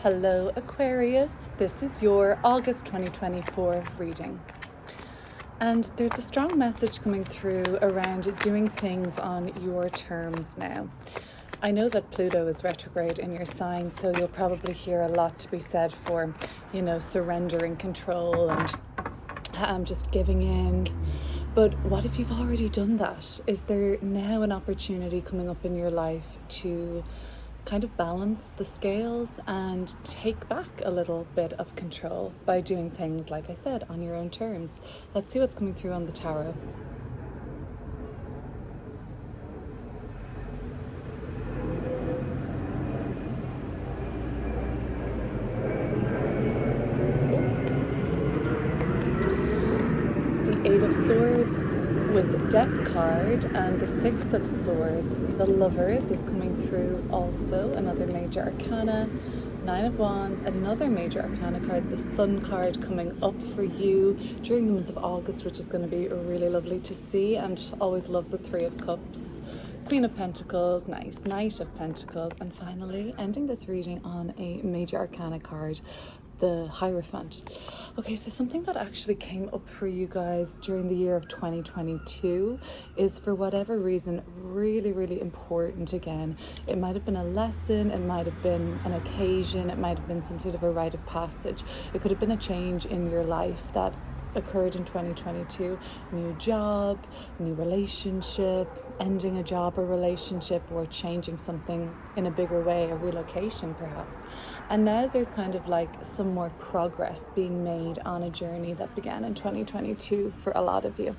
Hello Aquarius, this is your August 2024 reading. And there's a strong message coming through around doing things on your terms now. I know that Pluto is retrograde in your sign, so you'll probably hear a lot to be said for, surrendering control and just giving in. But what if you've already done that? Is there now an opportunity coming up in your life to kind of balance the scales and take back a little bit of control by doing things, like I said, on your own terms? Let's see what's coming through on the tarot. The Eight of Swords with the Death card and the Six of Swords. The Lovers is coming through also, another major arcana. Nine of Wands, another major arcana card, the Sun card coming up for you during the month of August, which is going to be really lovely to see, and always love the Three of Cups. Queen of Pentacles, nice, Knight of Pentacles, and finally ending this reading on a major arcana card, the Hierophant. Okay, so something that actually came up for you guys during the year of 2022 is, for whatever reason, really, really important again. It might have been a lesson, it might have been an occasion, it might have been some sort of a rite of passage. It could have been a change in your life that occurred in 2022. New job, new relationship, ending a job or relationship, or changing something in a bigger way, a relocation perhaps. And now there's kind of like some more progress being made on a journey that began in 2022 for a lot of you.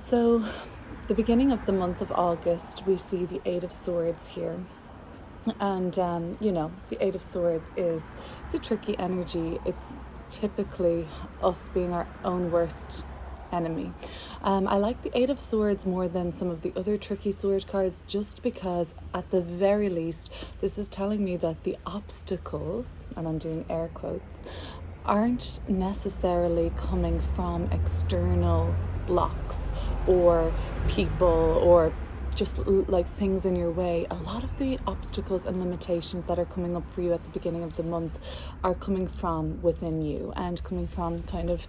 So the beginning of the month of August, we see the Eight of Swords here. And the Eight of Swords it's a tricky energy. It's typically us being our own worst enemy. I like the Eight of Swords more than some of the other tricky sword cards, just because at the very least this is telling me that the obstacles, and I'm doing air quotes, aren't necessarily coming from external blocks or people or just like things in your way. A lot of the obstacles and limitations that are coming up for you at the beginning of the month are coming from within you, and coming from kind of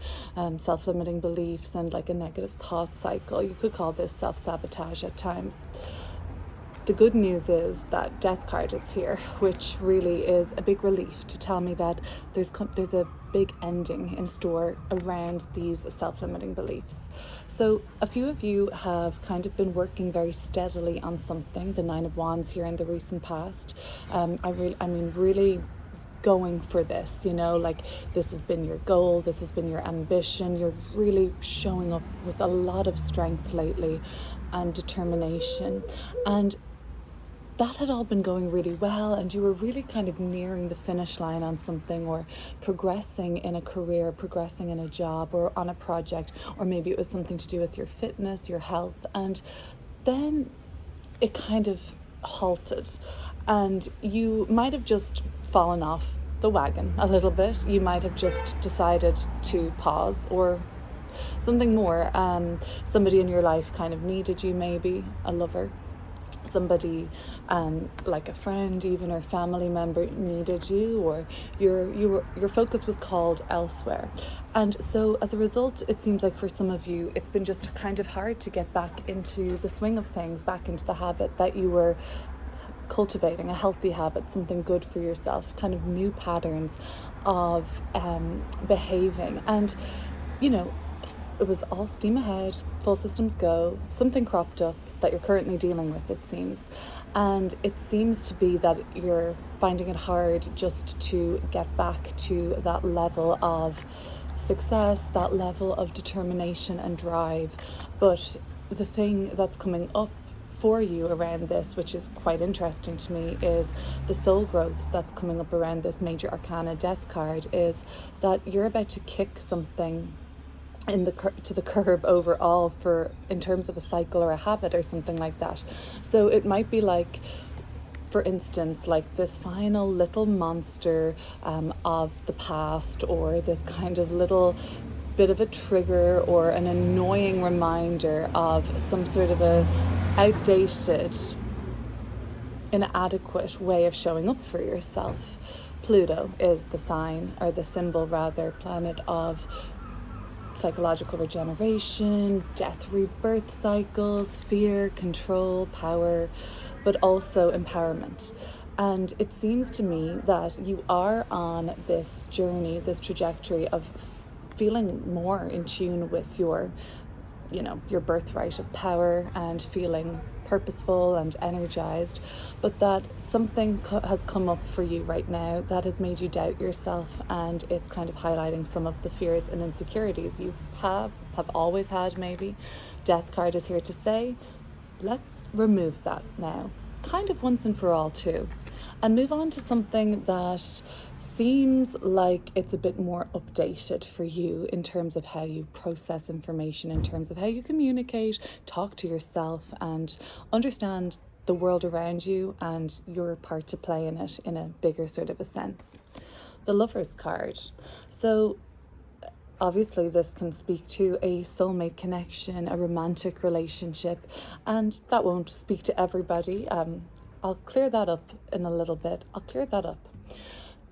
self-limiting beliefs and like a negative thought cycle. You could call this self-sabotage at times. The good news is that Death card is here, which really is a big relief to tell me that there's a big ending in store around these self-limiting beliefs. So a few of you have kind of been working very steadily on something, the Nine of Wands here in the recent past. Really going for this, like this has been your goal, this has been your ambition. You're really showing up with a lot of strength lately and determination, and that had all been going really well, and you were really kind of nearing the finish line on something, or progressing in a career, progressing in a job, or on a project, or maybe it was something to do with your fitness, your health, and then it kind of halted, and you might have just fallen off the wagon a little bit. You might have just decided to pause, or something more. Somebody in your life kind of needed you, maybe a lover, somebody like a friend even, or family member needed you, or your focus was called elsewhere. And so as a result, it seems like for some of you it's been just kind of hard to get back into the swing of things, back into the habit that you were cultivating, a healthy habit, something good for yourself, kind of new patterns of behaving. And it was all steam ahead, full systems go. Something cropped up that you're currently dealing with, it seems. And it seems to be that you're finding it hard just to get back to that level of success, that level of determination and drive. But the thing that's coming up for you around this, which is quite interesting to me, is the soul growth that's coming up around this major arcana Death card, is that you're about to kick something to the curb overall, in terms of a cycle or a habit or something like that. So it might be like, for instance, like this final little monster of the past, or this kind of little bit of a trigger or an annoying reminder of some sort of a outdated inadequate way of showing up for yourself. Pluto is the sign, or the symbol rather, planet of psychological regeneration, death, rebirth cycles, fear, control, power, but also empowerment. And it seems to me that you are on this journey, this trajectory of feeling more in tune with your birthright of power and feeling purposeful and energized, but that something has come up for you right now that has made you doubt yourself, and it's kind of highlighting some of the fears and insecurities you have always had. Maybe Death card is here to say, let's remove that now, kind of once and for all too, and move on to something that seems like it's a bit more updated for you in terms of how you process information, in terms of how you communicate, talk to yourself, and understand the world around you and your part to play in it in a bigger sort of a sense. The Lover's card. So obviously this can speak to a soulmate connection, a romantic relationship, and that won't speak to everybody. I'll clear that up in a little bit.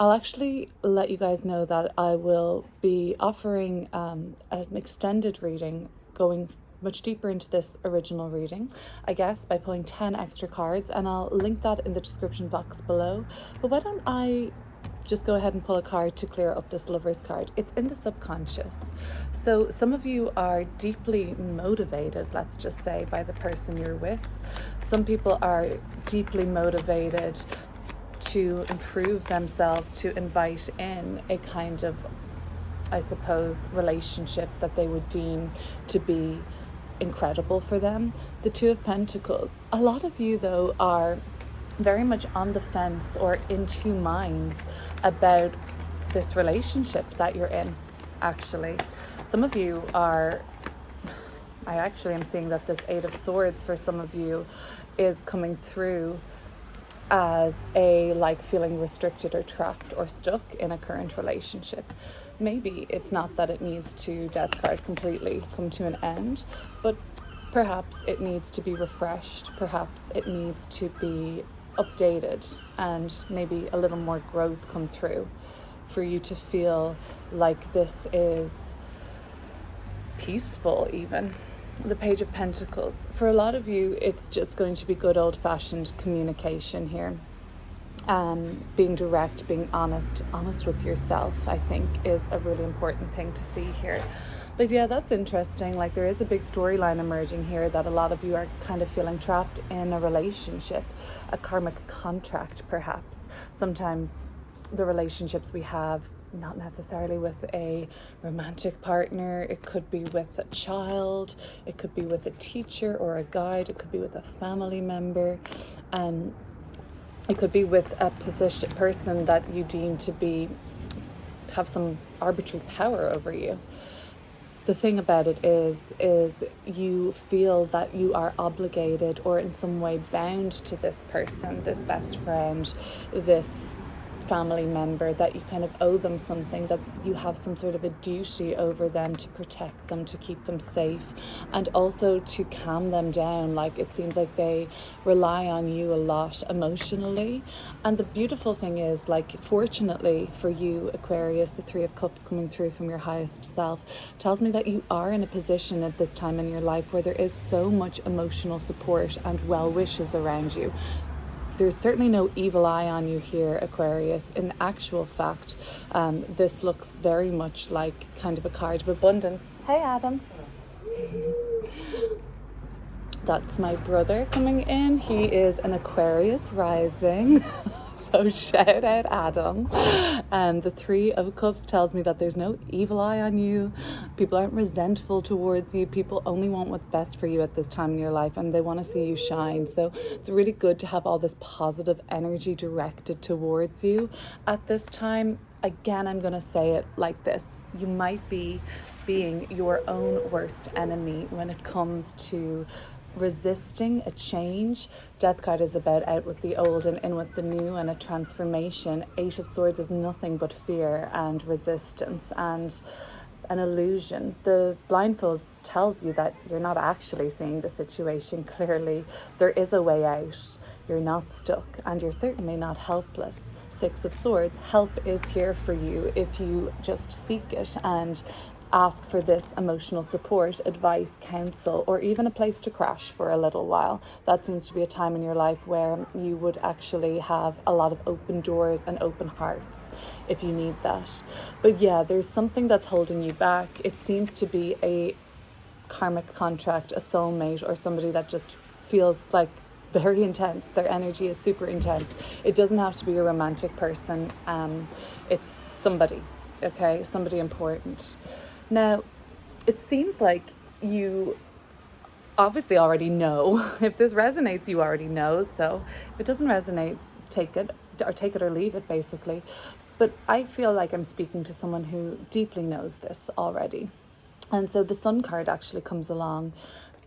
I'll actually let you guys know that I will be offering an extended reading, going much deeper into this original reading, I guess, by pulling 10 extra cards, and I'll link that in the description box below. But why don't I just go ahead and pull a card to clear up this Lover's card? It's in the subconscious. So some of you are deeply motivated, let's just say, by the person you're with. Some people are deeply motivated to improve themselves, to invite in a kind of, I suppose, relationship that they would deem to be incredible for them. The Two of Pentacles. A lot of you, though, are very much on the fence or in two minds about this relationship that you're in, actually. Some of you are, I actually am seeing that this Eight of Swords for some of you is coming through as a feeling restricted or trapped or stuck in a current relationship. Maybe it's not that it needs to, Death card, completely come to an end, but perhaps it needs to be refreshed, perhaps it needs to be updated, and maybe a little more growth come through for you to feel like this is peaceful even. The Page of Pentacles. For a lot of you, it's just going to be good old-fashioned communication here. Being direct, being honest with yourself, I think, is a really important thing to see here. But yeah, that's interesting. There is a big storyline emerging here that a lot of you are kind of feeling trapped in a relationship, a karmic contract, perhaps. Sometimes the relationships we have, not necessarily with a romantic partner, it could be with a child, it could be with a teacher or a guide, it could be with a family member, it could be with a person that you deem to have some arbitrary power over you. The thing about it is you feel that you are obligated or in some way bound to this person, this best friend, this family member, that you kind of owe them something, that you have some sort of a duty over them to protect them, to keep them safe, and also to calm them down. It seems like they rely on you a lot emotionally. And the beautiful thing is, fortunately for you, Aquarius, the Three of Cups coming through from your highest self tells me that you are in a position at this time in your life where there is so much emotional support and well wishes around you. There's certainly no evil eye on you here, Aquarius. In actual fact, this looks very much like kind of a card of abundance. Hey, Adam. That's my brother coming in. He is an Aquarius rising. So shout out Adam. And the Three of Cups tells me that there's no evil eye on you. People aren't resentful towards you. People only want what's best for you at this time in your life, and they want to see you shine. So it's really good to have all this positive energy directed towards you at this time. Again, I'm going to say it like this. You might be being your own worst enemy when it comes to resisting a change. Death card is about out with the old and in with the new, and a transformation. Eight of Swords is nothing but fear and resistance and an illusion. The blindfold tells you that you're not actually seeing the situation clearly. There is a way out. you're not stuck, and you're certainly not helpless. Six of Swords, help is here for you if you just seek it and ask for this emotional support, advice, counsel, or even a place to crash for a little while. That seems to be a time in your life where you would actually have a lot of open doors and open hearts if you need that. But yeah, there's something that's holding you back. It seems to be a karmic contract, a soulmate, or somebody that just feels like very intense. Their energy is super intense. It doesn't have to be a romantic person. It's somebody, okay? Somebody important. Now, it seems like you obviously already know. If this resonates, you already know. So if it doesn't resonate, take it or leave it, basically. But I feel like I'm speaking to someone who deeply knows this already. And so the Sun card actually comes along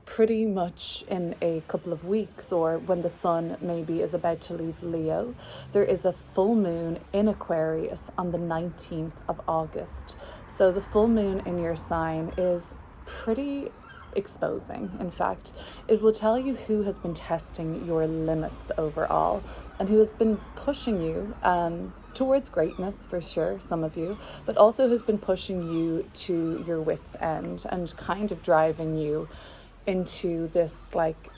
pretty much in a couple of weeks, or when the Sun maybe is about to leave Leo. There is a full moon in Aquarius on the 19th of August. So the full moon in your sign is pretty exposing. In fact, it will tell you who has been testing your limits overall and who has been pushing you towards greatness, for sure, some of you, but also has been pushing you to your wits' end and kind of driving you into this like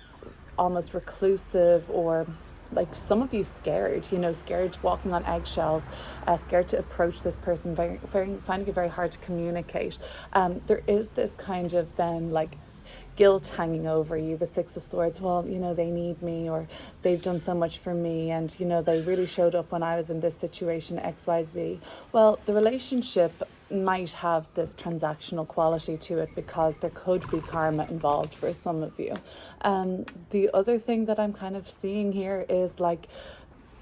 almost reclusive, or like some of you scared, scared walking on eggshells, scared to approach this person, finding it very hard to communicate. There is this kind of then like guilt hanging over you, the Six of Swords. Well, they need me, or they've done so much for me, and they really showed up when I was in this situation, XYZ. Well, the relationship might have this transactional quality to it because there could be karma involved for some of you. The other thing that I'm kind of seeing here is like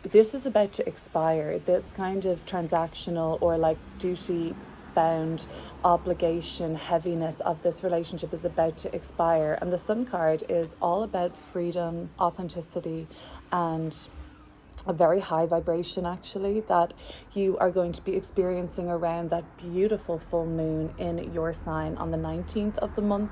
this is about to expire. This kind of transactional or like duty bound obligation heaviness of this relationship is about to expire, and the Sun card is all about freedom, authenticity, and a very high vibration actually that you are going to be experiencing around that beautiful full moon in your sign on the 19th of the month.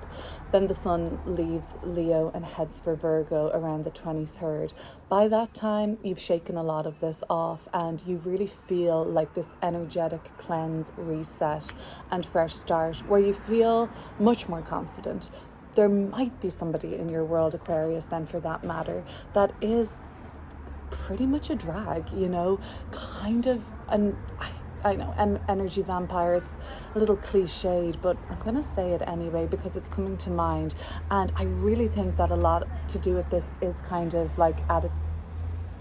Then the Sun leaves Leo and heads for Virgo around the 23rd. By that time, you've shaken a lot of this off and you really feel like this energetic cleanse, reset, and fresh start where you feel much more confident. There might be somebody in your world, Aquarius, then for that matter, that is pretty much a drag, kind of an, I know, energy vampire. It's a little cliched, but I'm going to say it anyway because it's coming to mind. And I really think that a lot to do with this is kind of like at its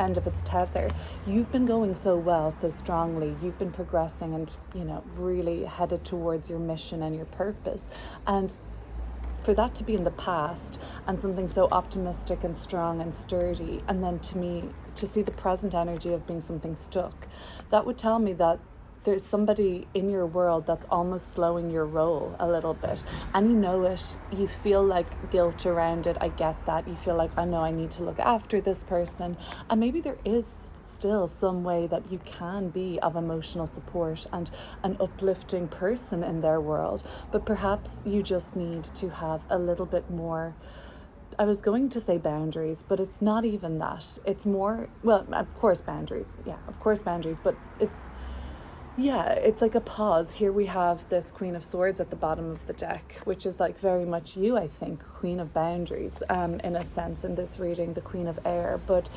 end of its tether. You've been going so well, so strongly. You've been progressing and, really headed towards your mission and your purpose. And for that to be in the past and something so optimistic and strong and sturdy, and then to see the present energy of being something stuck, that would tell me that there's somebody in your world that's almost slowing your roll a little bit, and you know it. You feel like guilt around it. I get that. You feel like, I know I need to look after this person, and maybe there is still some way that you can be of emotional support and an uplifting person in their world, but perhaps you just need to have a little bit more, I was going to say boundaries, but it's not even that. It's more, well, of course boundaries, but it's like a pause. Here we have this Queen of Swords at the bottom of the deck, which is like very much you, I think, Queen of Boundaries, in a sense, in this reading, the Queen of Air. But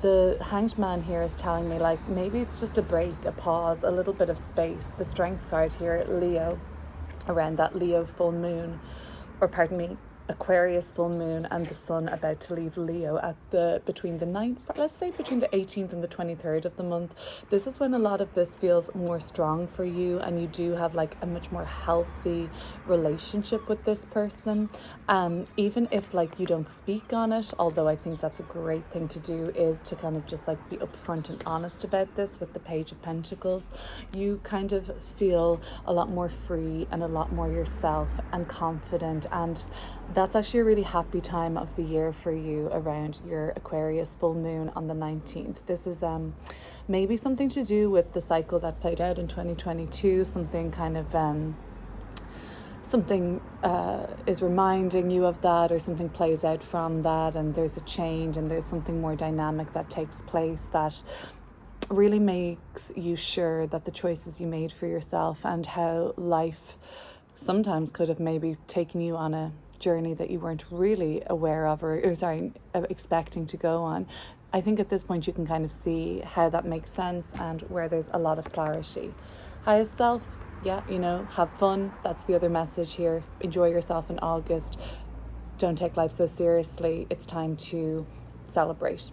the Hanged Man here is telling me like maybe it's just a break, a pause, a little bit of space. The Strength card here at Leo, around that Leo full moon, or pardon me, Aquarius full moon, and the Sun about to leave Leo at between the 18th and the 23rd of the month. This is when a lot of this feels more strong for you, and you do have like a much more healthy relationship with this person. Even if like you don't speak on it, although I think that's a great thing to do, is to kind of just like be upfront and honest about this with the Page of Pentacles. You kind of feel a lot more free and a lot more yourself and confident, and that's actually a really happy time of the year for you around your Aquarius full moon on the 19th. This is maybe something to do with the cycle that played out in 2022, something kind of something is reminding you of that, or something plays out from that, and there's a change and there's something more dynamic that takes place that really makes you sure that the choices you made for yourself and how life sometimes could have maybe taken you on a journey that you weren't really aware of, or expecting to go on. I think at this point you can kind of see how that makes sense and where there's a lot of clarity. Highest self, yeah, have fun. That's the other message here. Enjoy yourself in August. Don't take life so seriously. It's time to celebrate.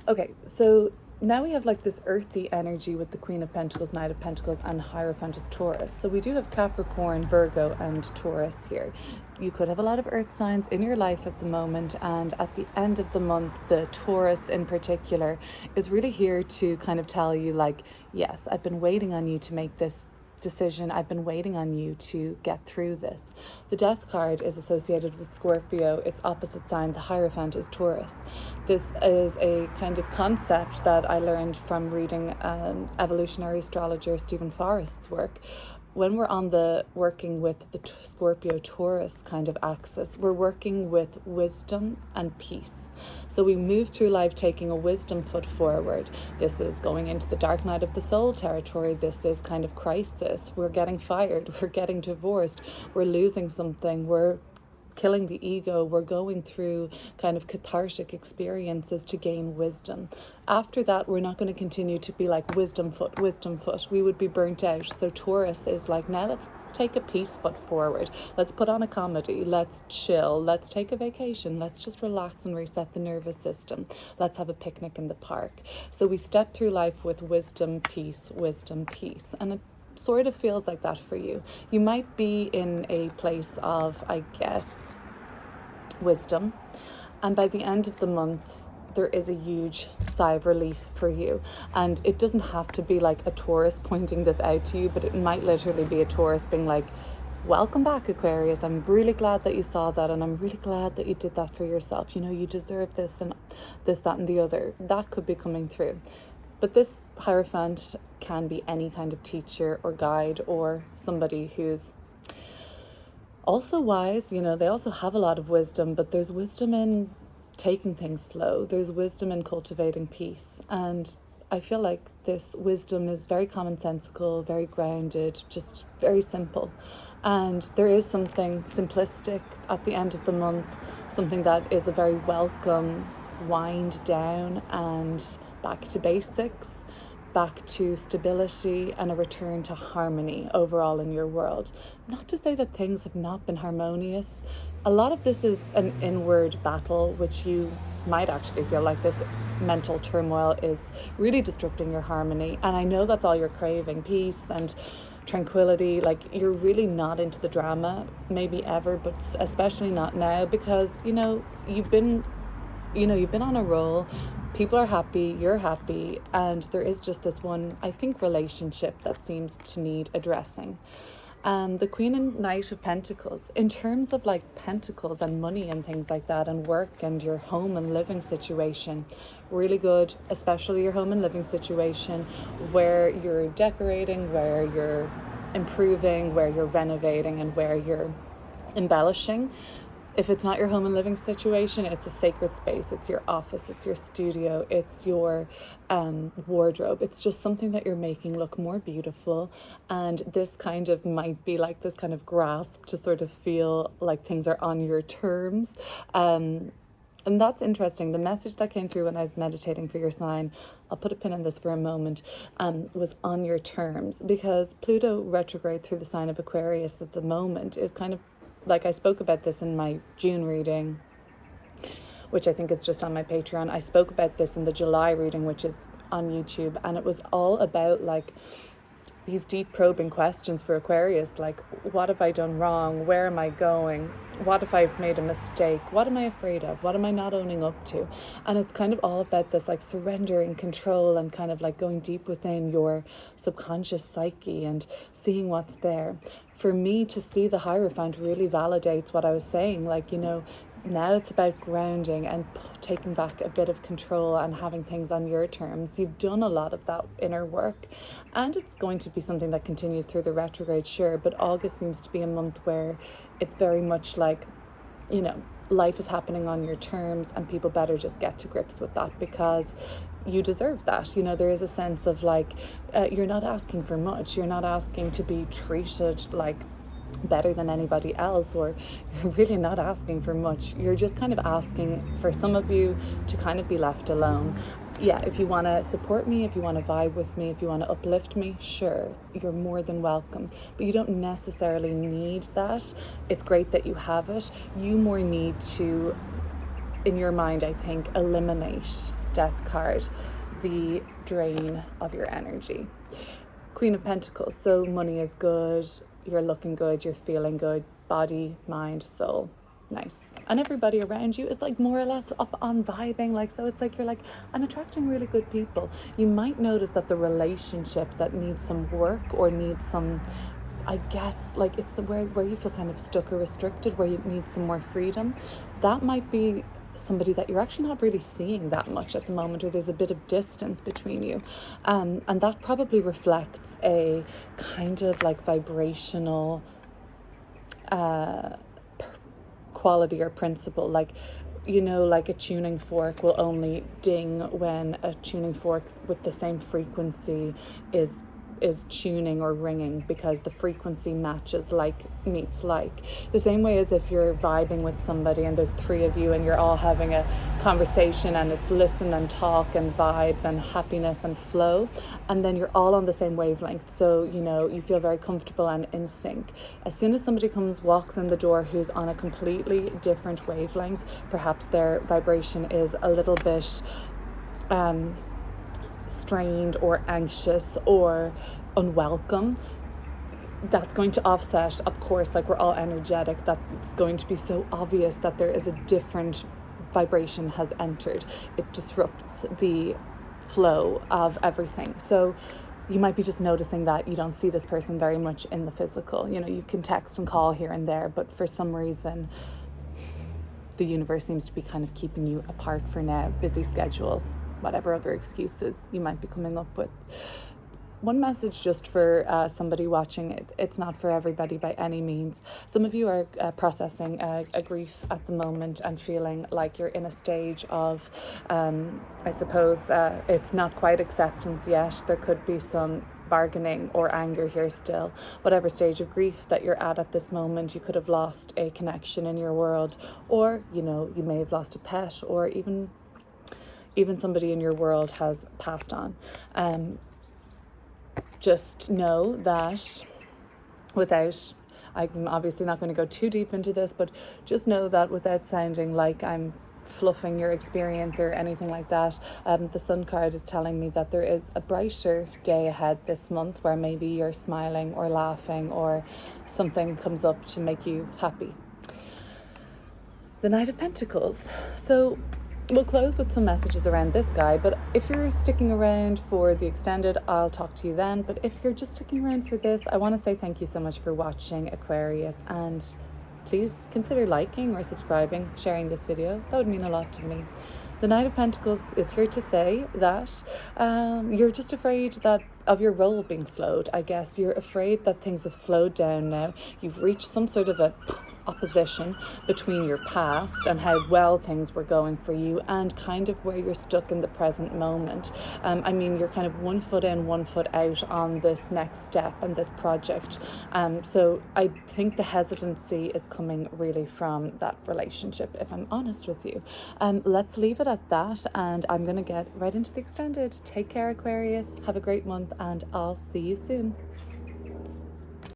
Okay, so now we have like this earthy energy with the Queen of Pentacles, Knight of Pentacles, and Hierophant is Taurus. So we do have Capricorn, Virgo, and Taurus here. You could have a lot of earth signs in your life at the moment, and at the end of the month, the Taurus in particular is really here to kind of tell you, like, yes, I've been waiting on you to make this decision. I've been waiting on you to get through this. The Death card is associated with Scorpio. Its opposite sign, the Hierophant, is Taurus. This is a kind of concept that I learned from reading evolutionary astrologer Stephen Forrest's work. When we're on the working with the Scorpio-Taurus kind of axis, we're working with wisdom and peace. So we move through life taking a wisdom foot forward. This is going into the dark night of the soul territory. This is kind of crisis. We're getting fired. We're getting divorced. We're losing something. We're killing the ego. We're going through kind of cathartic experiences to gain wisdom. After that, we're not going to continue to be like wisdom foot, wisdom foot. We would be burnt out. So Taurus is like, now let's take a peace foot forward. Let's put on a comedy. Let's chill. Let's take a vacation. Let's just relax and reset the nervous system. Let's have a picnic in the park. So we step through life with wisdom, peace, wisdom, peace. And it sort of feels like that for you. You might be in a place of, I guess, wisdom. And by the end of the month, there is a huge sigh of relief for you. And it doesn't have to be like a Taurus pointing this out to you, but it might literally be a Taurus being like, welcome back, Aquarius. I'm really glad that you saw that, and I'm really glad that you did that for yourself. You deserve this and this, that, and the other. That could be coming through. But this Hierophant can be any kind of teacher or guide or somebody who's also wise. They also have a lot of wisdom, but there's wisdom in taking things slow. There's wisdom in cultivating peace. And I feel like this wisdom is very commonsensical, very grounded, just very simple. And there is something simplistic at the end of the month, something that is a very welcome wind down and back to basics, back to stability, and a return to harmony overall in your world. Not to say that things have not been harmonious. A lot of this is an inward battle, which you might actually feel like this mental turmoil is really disrupting your harmony. And I know that's all you're craving, peace and tranquility. Like, you're really not into the drama, maybe ever, but especially not now, because you've been on a roll. People are happy, you're happy, and there is just this one, I think, relationship that seems to need addressing. The Queen and Knight of Pentacles, in terms of like pentacles and money and things like that, and work and your home and living situation, really good, especially your home and living situation, where you're decorating, where you're improving, where you're renovating, and where you're embellishing. If it's not your home and living situation, it's a sacred space. It's your office, it's your studio, it's your wardrobe. It's just something that you're making look more beautiful. And this kind of might be like this kind of grasp to sort of feel like things are on your terms. And that's interesting. The message that came through when I was meditating for your sign, I'll put a pin in this for a moment, was on your terms, because Pluto retrograde through the sign of Aquarius at the moment is kind of, like, I spoke about this in my June reading, which I think is just on my Patreon. I spoke about this in the July reading, which is on YouTube, and it was all about like these deep probing questions for Aquarius, like, what have I done wrong? Where am I going? What if I've made a mistake? What am I afraid of? What am I not owning up to? And it's kind of all about this like surrendering control and kind of like going deep within your subconscious psyche and seeing what's there. For me to see the Hierophant really validates what I was saying. Like, now it's about grounding and taking back a bit of control and having things on your terms. You've done a lot of that inner work, and it's going to be something that continues through the retrograde, sure, but August seems to be a month where it's very much like, you know, life is happening on your terms, and people better just get to grips with that, because you deserve that. You know, there is a sense of like, you're not asking for much. You're not asking to be treated like better than anybody else, or you're really not asking for much. You're just kind of asking for some of you to kind of be left alone. Yeah, if you want to support me, if you want to vibe with me, if you want to uplift me, sure, you're more than welcome. But you don't necessarily need that. It's great that you have it. You more need to, in your mind, I think, eliminate Death card, the drain of your energy. Queen of Pentacles, so money is good, you're looking good, you're feeling good, body, mind, soul, nice. And everybody around you is like more or less up on vibing, like, so it's like you're like, I'm attracting really good people. You might notice that the relationship that needs some work or needs some, I guess, like, it's the where you feel kind of stuck or restricted, where you need some more freedom. That might be somebody that you're actually not really seeing that much at the moment, or there's a bit of distance between you, and that probably reflects a kind of like vibrational quality or principle. Like, you know, like a tuning fork will only ding when a tuning fork with the same frequency is tuning or ringing, because the frequency matches, like meets like. The same way as if you're vibing with somebody and there's three of you and you're all having a conversation and it's listen and talk and vibes and happiness and flow, and then you're all on the same wavelength, so you know you feel very comfortable and in sync. As soon as somebody walks in the door who's on a completely different wavelength, perhaps their vibration is a little bit strained or anxious or unwelcome, that's going to offset, of course, like we're all energetic, that it's going to be so obvious that there is a different vibration has entered. It disrupts the flow of everything. So you might be just noticing that you don't see this person very much in the physical. You know, you can text and call here and there, but for some reason the universe seems to be kind of keeping you apart for now. Busy schedules, whatever other excuses you might be coming up with. One message just for somebody watching, it's not for everybody by any means. Some of you are processing a grief at the moment and feeling like you're in a stage of, I suppose, it's not quite acceptance yet. There could be some bargaining or anger here still. Whatever stage of grief that you're at this moment, you could have lost a connection in your world, or, you know, you may have lost a pet, or even somebody in your world has passed on. Just know that I'm obviously not going to go too deep into this, but just know that without sounding like I'm fluffing your experience or anything like that, the Sun card is telling me that there is a brighter day ahead this month, where maybe you're smiling or laughing or something comes up to make you happy. The Knight of Pentacles. So we'll close with some messages around this guy, but if you're sticking around for the extended, I'll talk to you then. But if you're just sticking around for this, I want to say thank you so much for watching, Aquarius, and please consider liking or subscribing, sharing this video. That would mean a lot to me. The Knight of Pentacles is here to say that you're just afraid that of your role being slowed, I guess. You're afraid that things have slowed down now. You've reached some sort of a opposition between your past and how well things were going for you, and kind of where you're stuck in the present moment. I mean, you're kind of 1 foot in, 1 foot out on this next step and this project. So I think the hesitancy is coming really from that relationship, if I'm honest with you. Let's leave it at that, and I'm going to get right into the extended. Take care, Aquarius. Have a great month, and I'll see you soon.